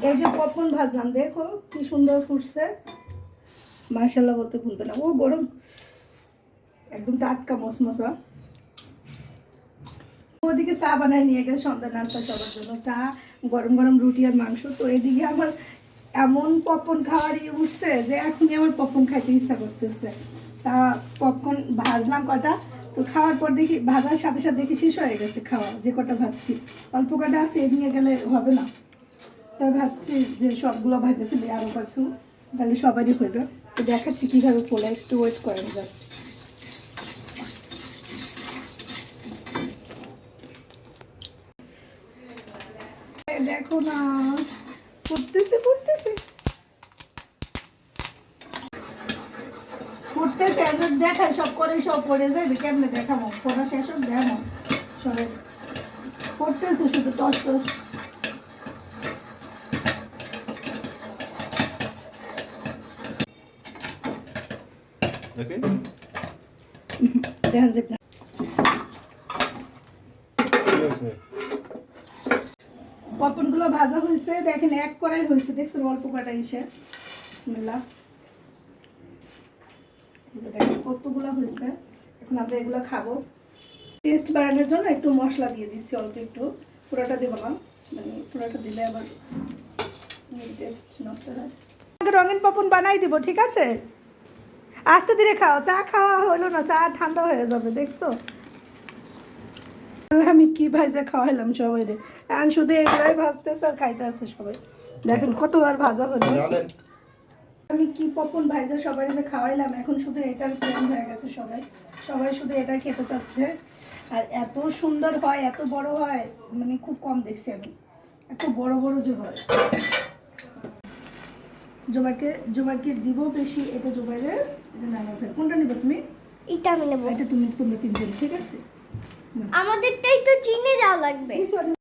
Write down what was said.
এই যে পপকর্ন ভাজলাম, দেখো কি সুন্দর ফুটছে, মাশাআল্লাহ বলতে ভুলবে না। ও গরম, একদম টাটকা মসমসা। ওদিকে চা বানায় নিয়ে গেছে সন্ধ্যা নাস্তা সবার জন্য, চা, গরম গরম রুটি আর মাংস। তো এদিকে আমার এমন পপকর্ন খাওয়ার উঠছে যে এখনই আমার পপকর্ন খাইতে ইচ্ছা করতেছে। তা পপকর্ন ভাজলাম কটা, তো খাওয়ার পর দেখি ভাজার সাথে সাথে দেখি শেষ হয়ে গেছে খাওয়া, যে কটা ভাজছি অল্প কটা আছে, এ নিয়ে গেলে হবে না। তাই ভাবছি যে সবগুলো ভাজতে ফেলে আরও কিছু, তাহলে সবারই হইবে। তো দেখাচ্ছি কীভাবে ফোলা, একটু ওয়েট করেন জাস্ট। দেখো না, ফুটতেছে ফুটতেছে ফুটতেছে, দেখায় সব করে সব পড়ে যাবে, কেমনে দেখাবো, ফোটা শেষ হোক দেখো সবাই। ফুটতেছে শুধু টস টস। Okay. দেখেন যে পপকর্ন গুলো ভাজা হয়েছে, দেখেন এক কড়াই হয়েছে, দেখছেন অল্প কটা ইসে। বিসমিল্লাহ, দেখেন কতগুলো হয়েছে। এখন আমরা এগুলো খাবো। টেস্ট বাড়ানোর জন্য একটু মশলা দিয়ে দিচ্ছি অল্প একটু, পুরোটা দেবো না, মানে পুরোটা দিলে আবার টেস্ট নষ্ট হয়। রঙিন পপকর্ন বানাই দিব, ঠিক আছে? আস্তে ধীরে খাও, চা খাওয়া হলো না, চা ঠান্ডা হয়ে যাবে। দেখছো আমি কি ভাজা খাওয়াইলাম সবাই রে, এখন শুধু এগুলাই ভাজতেছে আর খাইতে আছে সবাই। দেখেন কতবার ভাজা হলো। আমি কি পপকর্ন ভাজা সবাই যে খাওয়াইলাম, এখন শুধু এটার প্রেম হয়ে গেছে সবাই, সবাই শুধু এটা খেতে চাচ্ছে। আর এত সুন্দর হয়, এত বড় হয়, মানে খুব কম দেখছি আমি এত বড় বড় যে হয়। জোবারকে দিব বেশি, এটা জোবাইরের, এটা না থাকে। কোনটা নিবে তুমি? এটা আমি নেব। এটা তোমরা তিনজন, ঠিক আছে? আমাদেরটাই তো চিনি দেওয়া লাগবে।